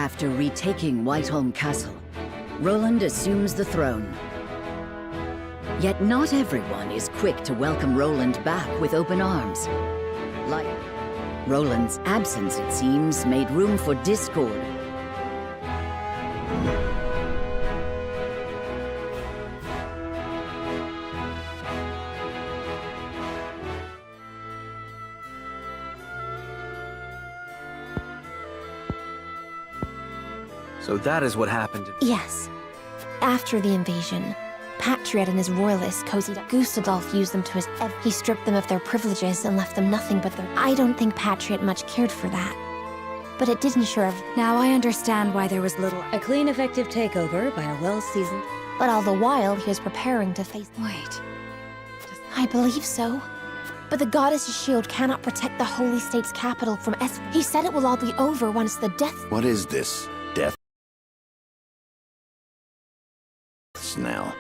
After retaking Whiteholm Castle, Roland assumes the throne. Yet not everyone is quick to welcome Roland back with open arms. Like Roland's absence, it seems, made room for discord. So that is what happened. Yes. After the invasion, Patriot and his royalists cozied up. Gustadolf used them to his end. He stripped them of their privileges and left them nothing but their... I don't think Patriot much cared for that. But it did ensure... Now I understand why there was little... A clean, effective takeover by a well-seasoned... But all the while, he was preparing to face... Wait. I believe so. But the goddess's shield cannot protect the holy state's capital from He said it will all be over once the death... What is this? Death? Now.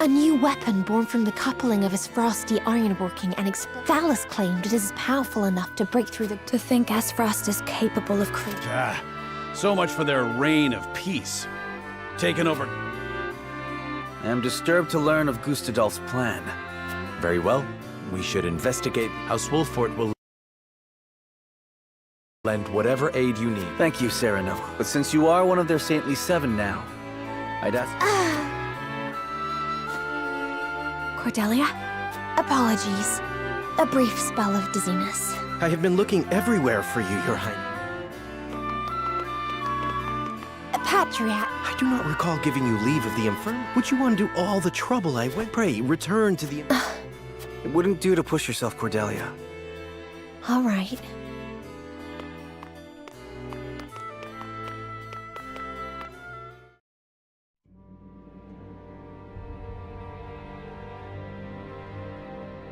A new weapon born from the coupling of his frosty ironworking and Thalas claimed it is powerful enough to break through the... To think Esfrost is capable of creating... So much for their reign of peace. Taken over... I am disturbed to learn of Gustadolf's plan. Very well. We should investigate. House Wolffort will lend whatever aid you need. Thank you, Serenoa. But since you are one of their saintly seven now, I'd ask... Cordelia? Apologies. A brief spell of dizziness. I have been looking everywhere for you, Your Highness. Patriot. I do not recall giving you leave of the infirm. Would you undo all the trouble I went? Pray, return to the... It wouldn't do to push yourself, Cordelia. All right.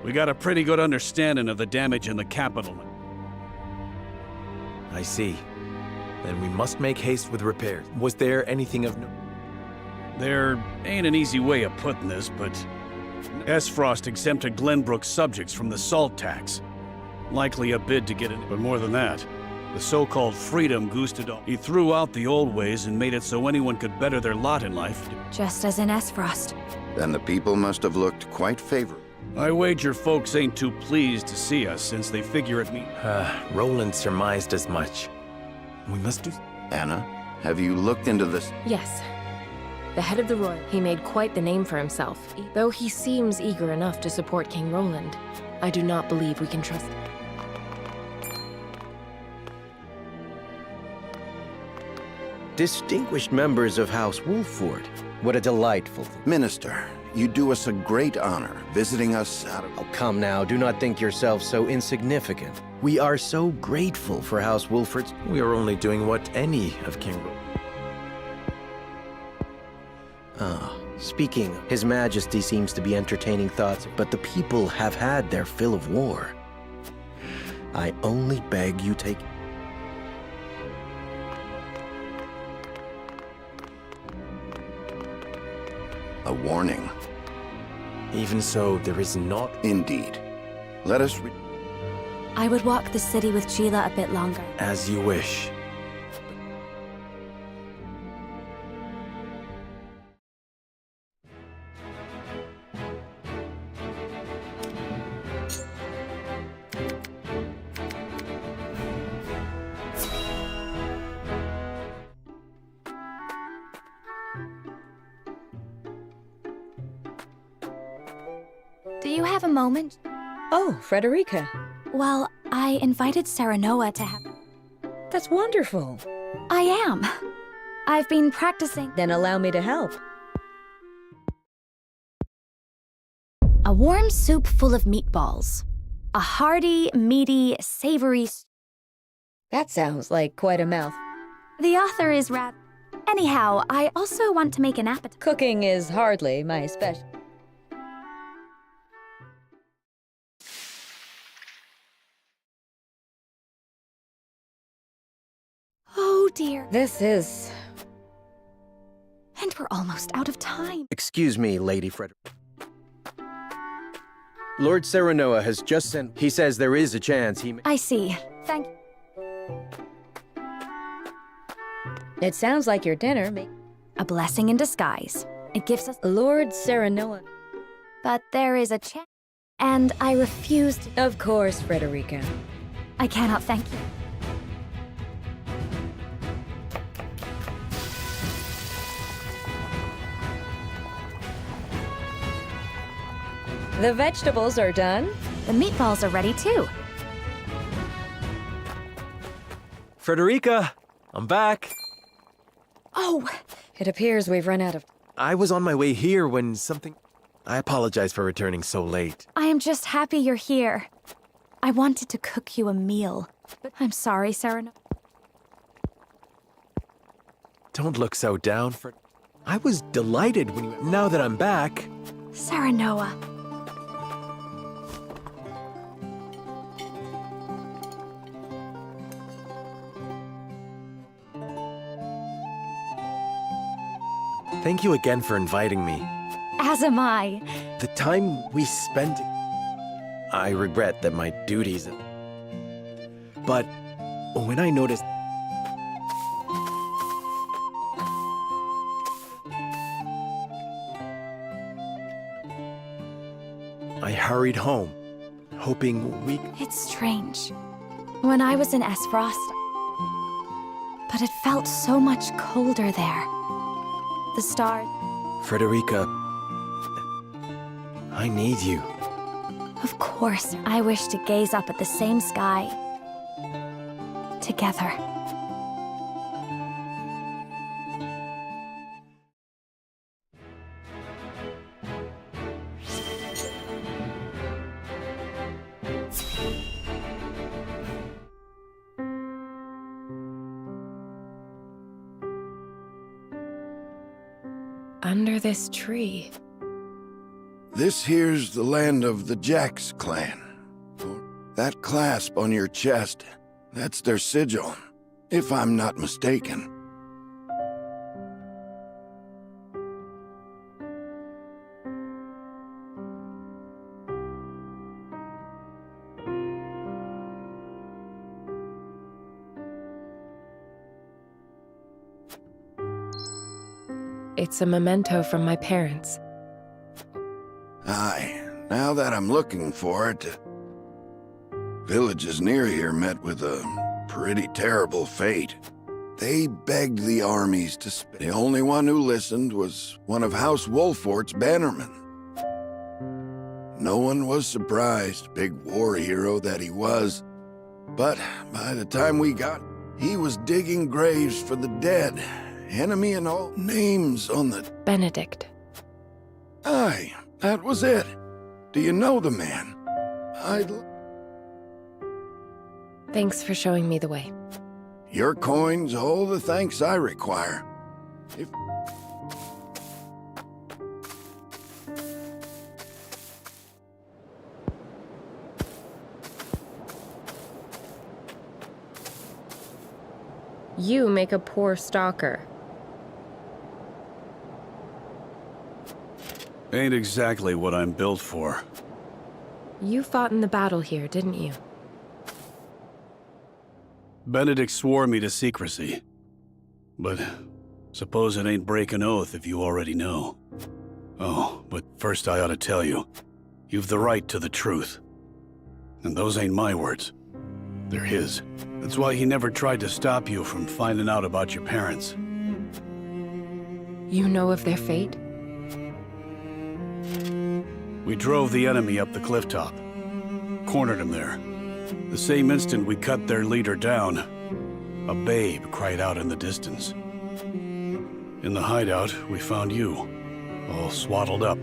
We got a pretty good understanding of the damage in the capital. I see. Then we must make haste with repairs. Was there anything of note? There ain't an easy way of putting this, but... Esfrost exempted Glenbrook's subjects from the salt tax. Likely a bid to get in, but more than that. The so-called freedom Gustadolf. He threw out the old ways and made it so anyone could better their lot in life. Just as in Esfrost. Then the people must have looked quite favorable. I wager folks ain't too pleased to see us since they figure it me. Roland surmised as much. We must do... Anna, have you looked into this? Yes. The head of the Royal, he made quite the name for himself. Though he seems eager enough to support King Roland, I do not believe we can trust him. Distinguished members of House Wolffort. What a delightful thing. Minister, you do us a great honor visiting us out of... Oh, come now, do not think yourself so insignificant. We are so grateful for House Wolffort's... We are only doing what any of King Roland... Speaking, His Majesty seems to be entertaining thoughts, but the people have had their fill of war. I only beg you take... A warning. Even so, there is not... Indeed. Let us... I would walk the city with Sheila a bit longer. As you wish. Do you have a moment? Oh, Frederica. Well, I invited Serenoa to have... That's wonderful. I am. I've been practicing... Then allow me to help. A warm soup full of meatballs. A hearty, meaty, savory... That sounds like quite a mouth. The author is rather... Anyhow, I also want to make an appetite. Cooking is hardly my specialty. Oh dear. This is... And we're almost out of time. Excuse me, Lady Frederica. Lord Serenoa has just sent... He says there is a chance he may... I see. Thank... It sounds like your dinner may... A blessing in disguise. It gives us... Lord Serenoa. But there is a chance. And I refuse to... Of course, Frederica. I cannot thank you. The vegetables are done. The meatballs are ready too. Frederica, I'm back. Oh, It appears we've run out of... I was on my way here when something... I apologize for returning so late. I am just happy you're here. I wanted to cook you a meal. But I'm sorry, Sereno. Don't look so down, I was delighted when you... Now that I'm back... Serenoa. Thank you again for inviting me. As am I. The time we spent... I regret that my duties... But when I noticed... I hurried home, hoping we... It's strange. When I was in Esfrost, but it felt so much colder there. The stars... Frederica, I need you. Of course, I wish to gaze up at the same sky. Together. Under this tree. This here's the land of the Jax clan. That clasp on your chest, that's their sigil, if I'm not mistaken. It's a memento from my parents. Aye, now that I'm looking for it, villages near here met with a pretty terrible fate. They begged the armies to spare. The only one who listened was one of House Wolfort's bannermen. No one was surprised, big war hero that he was. But by the time we got, he was digging graves for the dead, enemy and all. Names on the... Benedict. Aye, that was it. Do you know the man? Thanks for showing me the way. Your coin's all the thanks I require. If... You make a poor stalker. Ain't exactly what I'm built for. You fought in the battle here, didn't you? Benedict swore me to secrecy. But suppose it ain't break an oath if you already know. Oh, but first I ought to tell you, you've the right to the truth. And those ain't my words. They're his. That's why he never tried to stop you from finding out about your parents. You know of their fate? We drove the enemy up the cliff top. Cornered him there. The same instant we cut their leader down, a babe cried out in the distance. In the hideout, we found you, all swaddled up.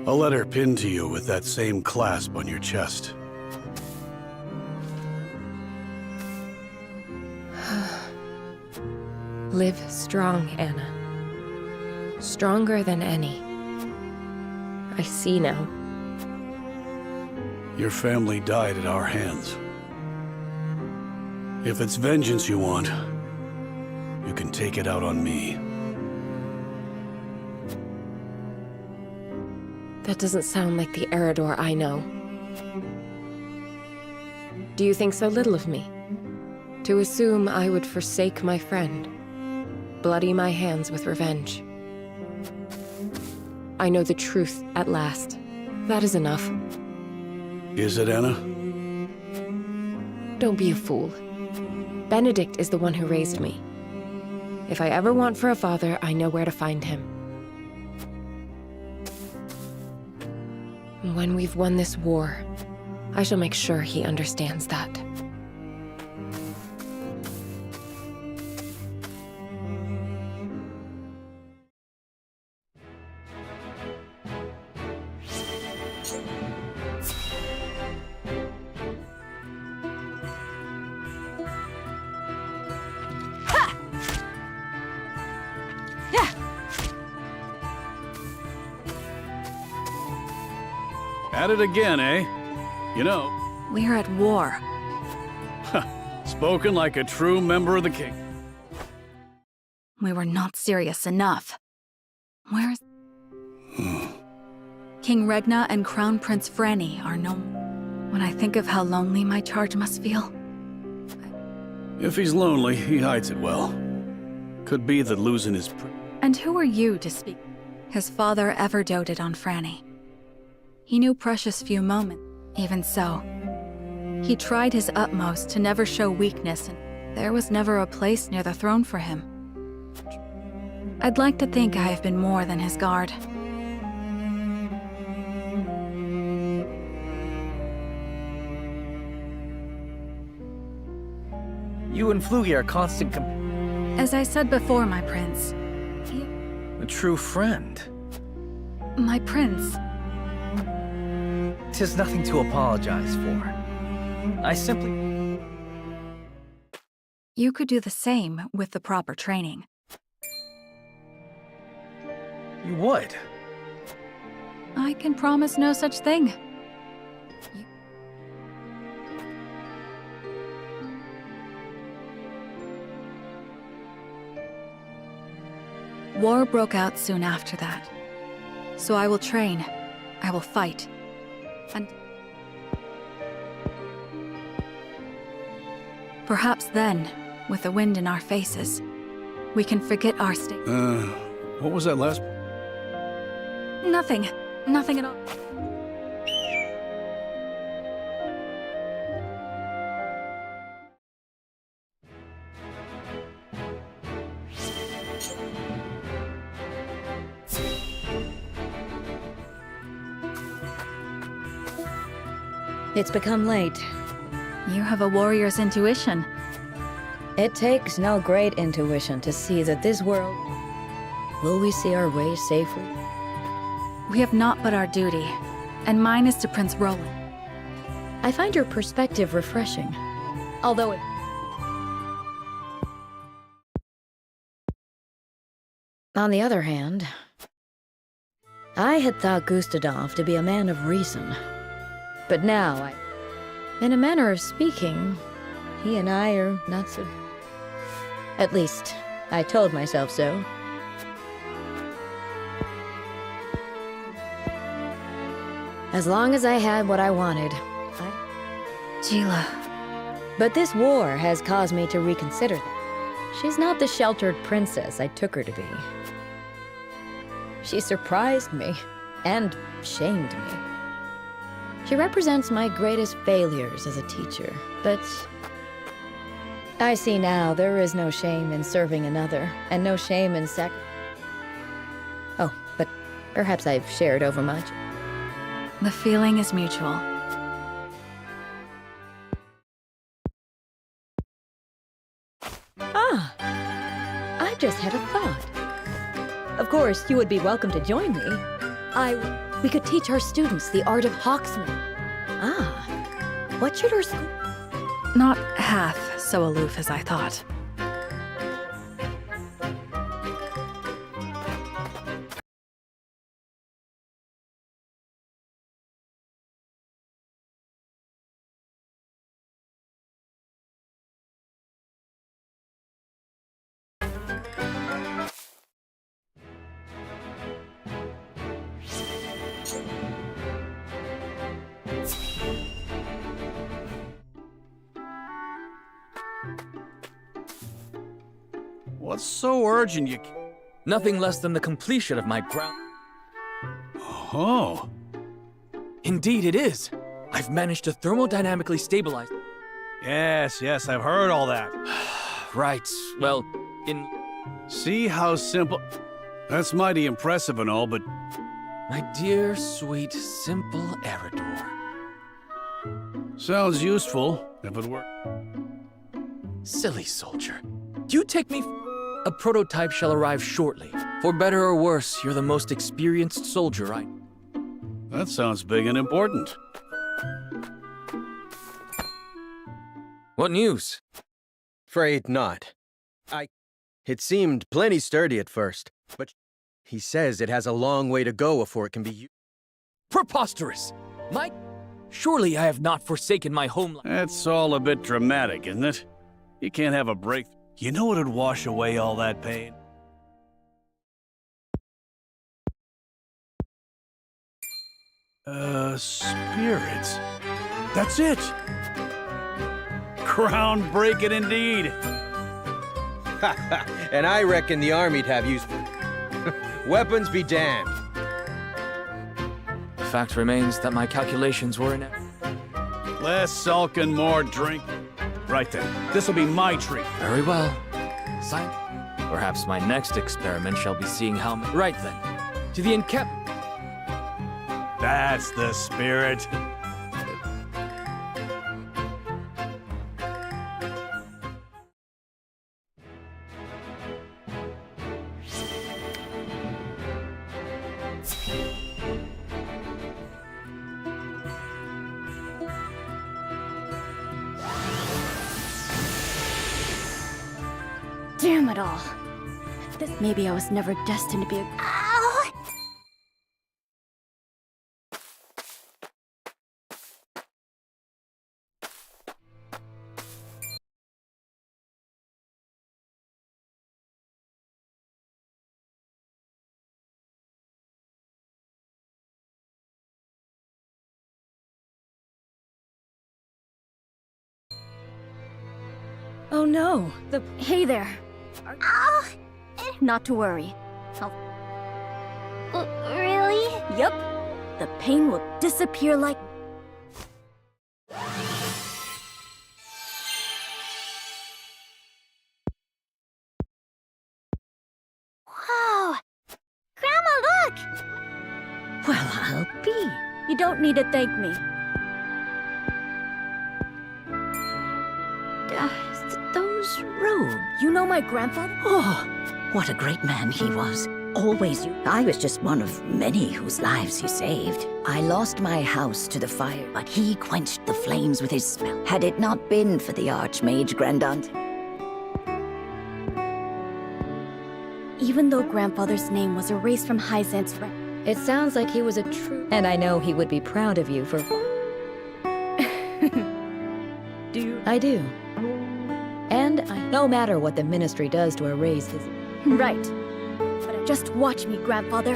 A letter pinned to you with that same clasp on your chest. Live strong, Anna. Stronger than any. I see now. Your family died at our hands. If it's vengeance you want, you can take it out on me. That doesn't sound like the Eredor I know. Do you think so little of me? To assume I would forsake my friend? bloody my hands with revenge. I know the truth at last. That is enough. Is it, Anna? Don't be a fool. Benedict is the one who raised me. If I ever want for a father, I know where to find him. When we've won this war, I shall make sure he understands that. At it again, eh? You know, We're at war. spoken like a true member of the king. We were not serious enough. Where is... King Regna and Crown Prince Franny are no... When I think of how lonely my charge must feel... If he's lonely, he hides it well. Could be that losing his... And who are you to speak? His father ever doted on Franny. He knew precious few moments. Even so, he tried his utmost to never show weakness, and there was never a place near the throne for him. I'd like to think I have been more than his guard. You and Flugy are constant As I said before, my prince. a true friend. My prince. 'Tis nothing to apologize for. I simply... You could do the same with the proper training. You would. I can promise no such thing. War broke out soon after that. So I will train. I will fight. And perhaps then, with the wind in our faces, we can forget our state. What was that last... Nothing. Nothing at all. It's become late. You have a warrior's intuition. It takes no great intuition to see that this world... Will we see our way safely? We have naught but our duty, and mine is to Prince Roland. I find your perspective refreshing. Although it... On the other hand, I had thought Gustadolf to be a man of reason. But now, in a manner of speaking, he and I are not so... At least, I told myself so. As long as I had what I wanted, Jila. But this war has caused me to reconsider that. She's not the sheltered princess I took her to be. She surprised me and shamed me. She represents my greatest failures as a teacher, but I see now there is no shame in serving another, and no shame in Oh, but perhaps I've shared overmuch. The feeling is mutual. I just had a thought. Of course, you would be welcome to join me. We could teach our students the art of hawksman. What should our school... Not half so aloof as I thought. What's so urgent you... Nothing less than the completion of my ground. Oh. Indeed it is. I've managed to thermodynamically stabilize... Yes, I've heard all that. Right, well, in... See how simple... That's mighty impressive and all, but... My dear, sweet, simple Eridor. Sounds useful, if it were... Silly soldier. Do you take me A prototype shall arrive shortly. For better or worse, you're the most experienced soldier I... That sounds big and important. What news? Afraid not. It seemed plenty sturdy at first, but he says it has a long way to go before it can be used. Preposterous! Surely I have not forsaken my homeland. That's all a bit dramatic, isn't it? You can't have a break. You know what'd wash away all that pain? Spirits. That's it! Groundbreaking indeed! And I reckon the army'd have use for it. Weapons be damned. The fact remains that my calculations were in... Less sulking, more drink. Right then, this'll be my treat. Very well. Perhaps my next experiment shall be seeing how... Right then. To the encampment. That's the spirit. Damn it all. Maybe I was never destined to be a... Ow! Oh no, Hey there. Ow! Not to worry. Really? Yup. The pain will disappear like... Wow! Grandma, look! Well, I'll be. You don't need to thank me. Those robes. You know my grandfather? Oh, what a great man he was. Always. I was just one of many whose lives he saved. I lost my house to the fire, but he quenched the flames with his spell. Had it not been for the Archmage Grandaunt. Even though grandfather's name was erased from Hyzant's record. It sounds like he was a true... And I know he would be proud of you for... Do you? I do. And no matter what the Ministry does to erase his... Right. But just watch me, grandfather.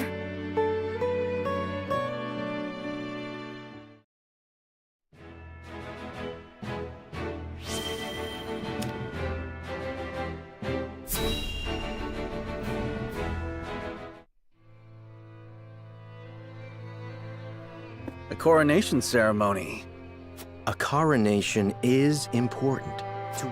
A coronation ceremony. A coronation is important.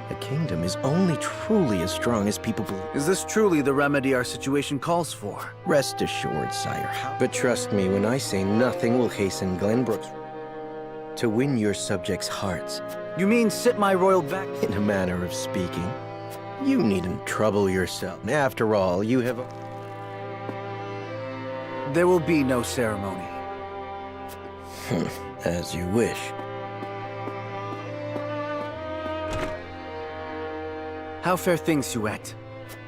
A kingdom is only truly as strong as people believe. Is this truly the remedy our situation calls for? Rest assured, sire. But trust me when I say nothing will hasten Glenbrook's... to win your subjects' hearts. You mean sit my royal back? In a manner of speaking. You needn't trouble yourself. After all, you have... There will be no ceremony. As you wish. How fare things, Huette?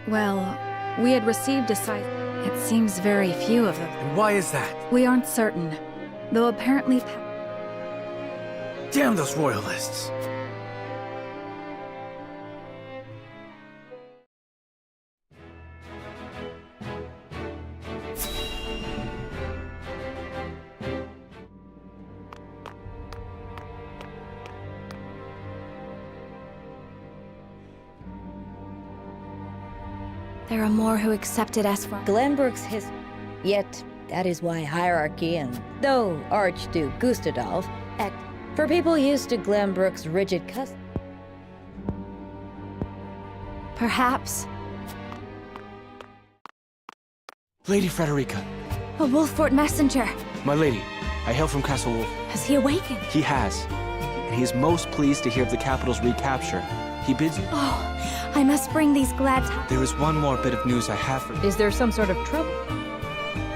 Well, we had received a cite. It seems very few of them. And why is that? We aren't certain, though apparently... Damn those royalists! There are more who accepted Esfrost. Glenbrook's history. Yet, that is why hierarchy and, though Archduke Gustadolf, act for people used to Glenbrook's rigid custom. Perhaps Lady Frederica. a Wolffort messenger. My lady, I hail from Castle Wolf. Has he awakened? He has. And he is most pleased to hear of the capital's recapture. He bids... Oh, I must bring these glad tidings. There is one more bit of news I have for you. Is there some sort of trouble?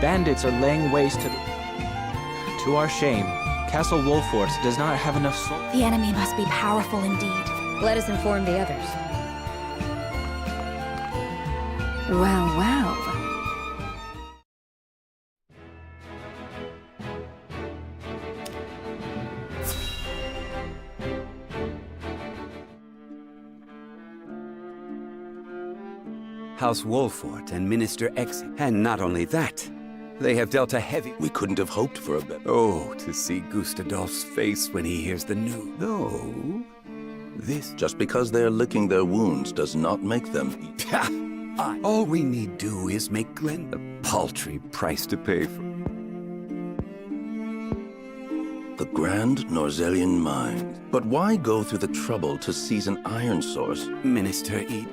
Bandits are laying waste to the... To our shame, Castle Wolffort does not have enough soul. The enemy must be powerful indeed. Let us inform the others. Well, well. House Wolffort and Minister X. And not only that, they have dealt a heavy... We couldn't have hoped for a better. Oh, to see Gustadolf's face when he hears the news. Though, this... Just because they're licking their wounds does not make them eat. All we need do is make Glen a paltry price to pay for... The Grand Norzelian Mine. But why go through the trouble to seize an iron source? Minister E...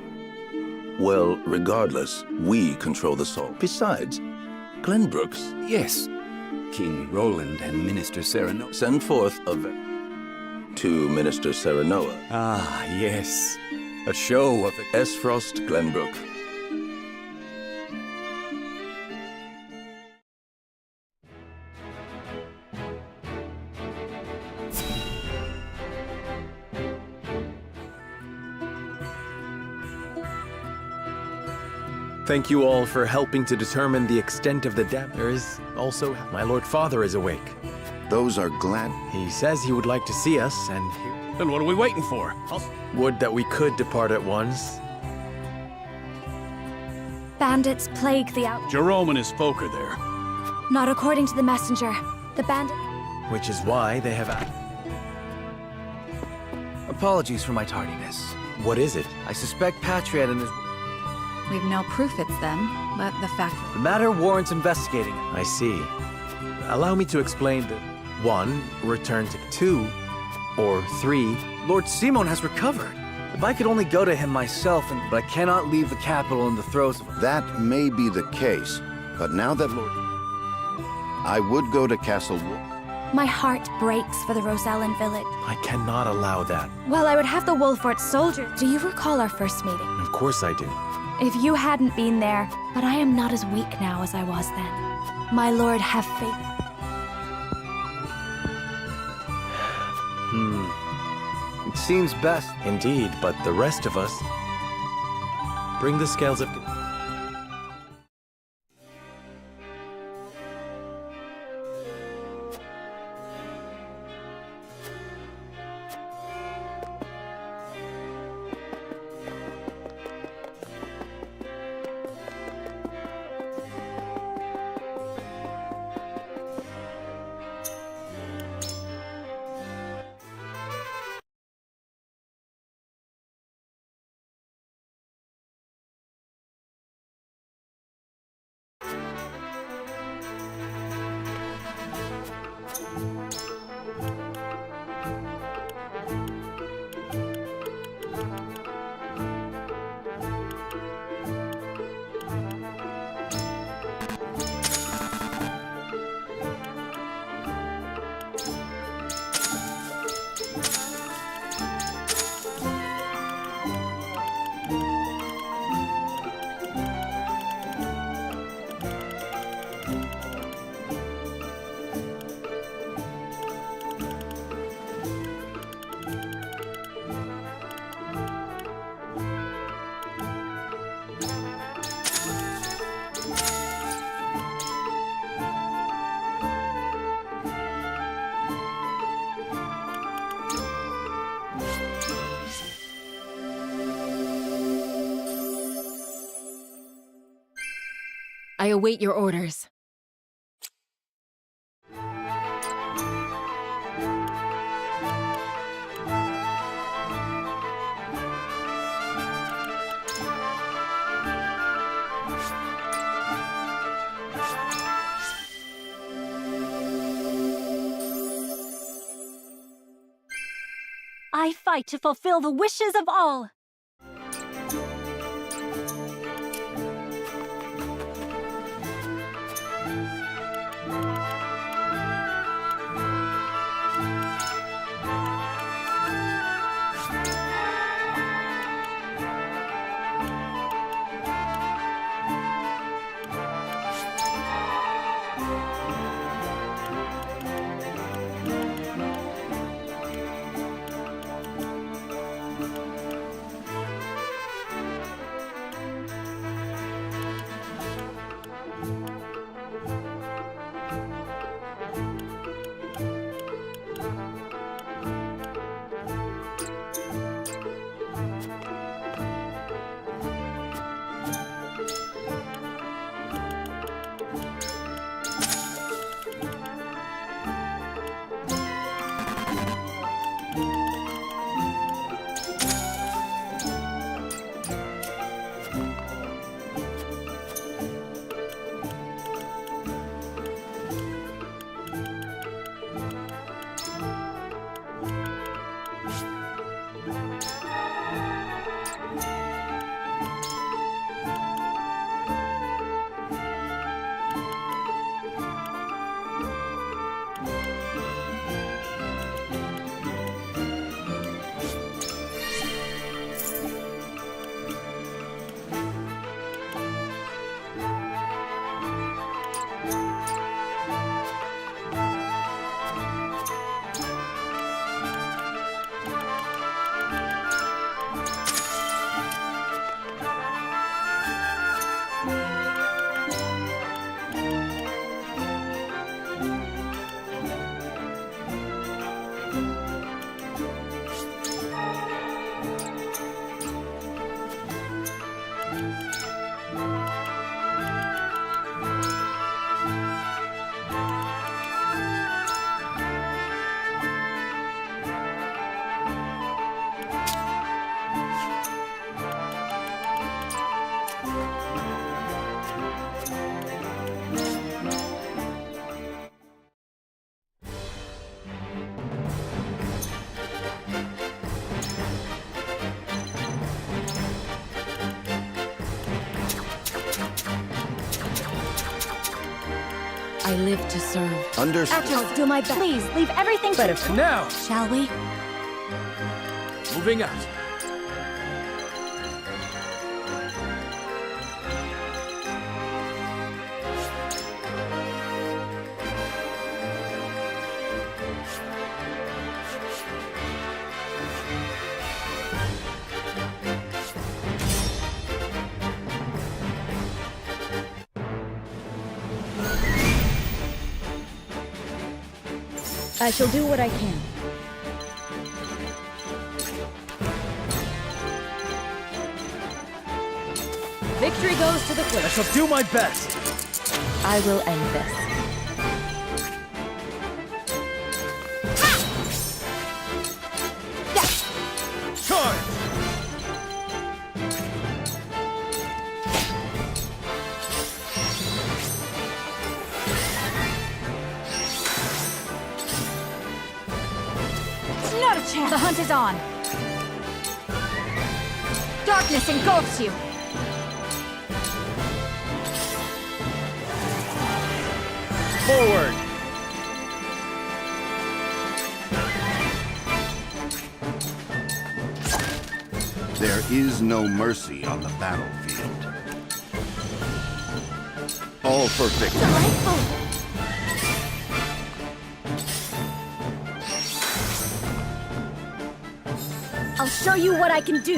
Well, regardless, we control the salt. Besides, Glenbrooks. Yes. King Roland and Minister Serenoa. Send forth a... to Minister Serenoa. Ah, yes. A show of the... Esfrost Glenbrook. Thank you all for helping to determine the extent of the damage. There is also... My Lord Father is awake. Those are glad... He says he would like to see us, and he Then what are we waiting for? would that we could depart at once. Bandits plague the out. Jerome and his folk are there. Not according to the messenger. The bandit. Which is why they have... Apologies for my tardiness. What is it? I suspect Patriot and his... We've no proof it's them, but the fact... The matter warrants investigating. I see. Allow me to explain that 1, return to 2, or 3... Lord Simon has recovered. If I could only go to him myself, but I cannot leave the capital in the throes of... That may be the case, but now that Lord... I would go to Castle Wolf. My heart breaks for the Rosellen village. I cannot allow that. Well, I would have the Wolffort soldiers. Do you recall our first meeting? Of course I do. If you hadn't been there, but I am not as weak now as I was then. My lord, have faith. It seems best. Indeed, but the rest of us... Bring the scales of... I await your orders. I fight to fulfill the wishes of all. I live to serve. Understood. I'll do my best. Please, leave everything But to... now, Shall we? moving out. I shall do what I can. Victory goes to the quick. I shall do my best. I will end this. Charge! Not a chance. The hunt is on. Darkness engulfs you. Forward! There is no mercy on the battlefield. All for victory. Delightful. I'll show you what I can do.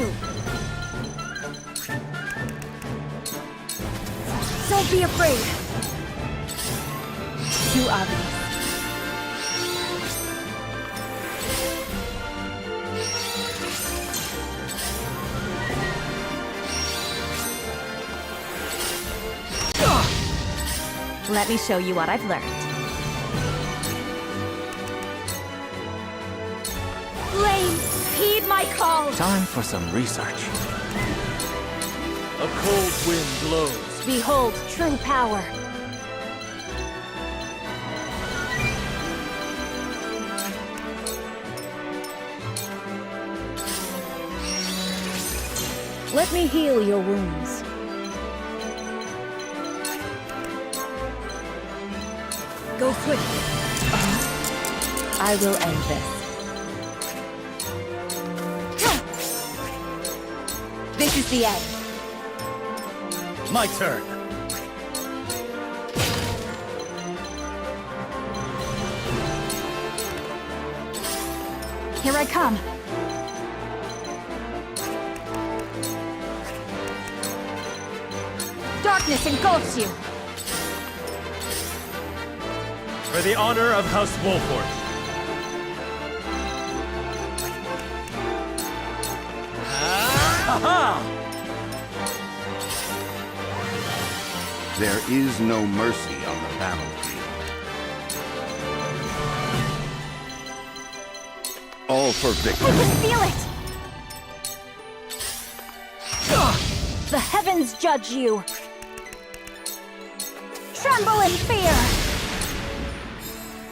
Don't be afraid. Too obvious. Let me show you what I've learned. Flames, heed my call! Time for some research. A cold wind blows. Behold true power. Let me heal your wounds. Go quickly. I will end this. This is the end. My turn. Here I come. Darkness engulfs you. For the honor of House Wolford. There is no mercy on the battlefield. All for victory. I can feel it! The heavens judge you! Tremble in fear!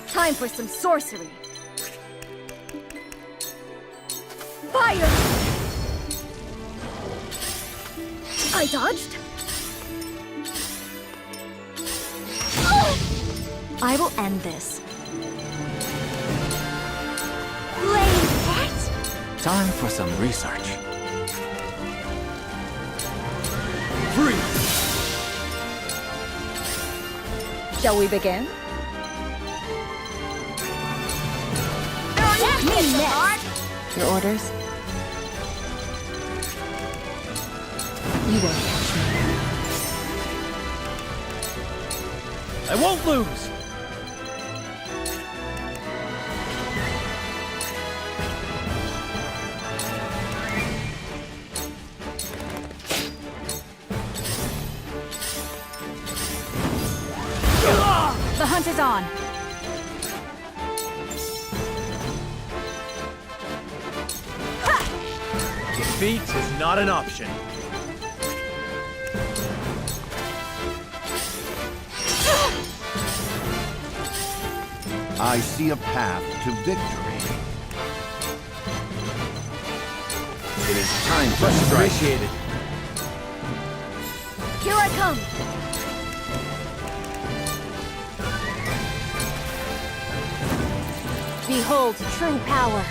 Time for some sorcery. Fire! I dodged? I will end this. Blade what? Time for some research. Shall we begin? Me next! Your orders? You won't catch me. I won't lose! The hunt is on. Defeat is not an option. I see a path to victory. It is time to strike. Appreciated. Here I come. Behold true power.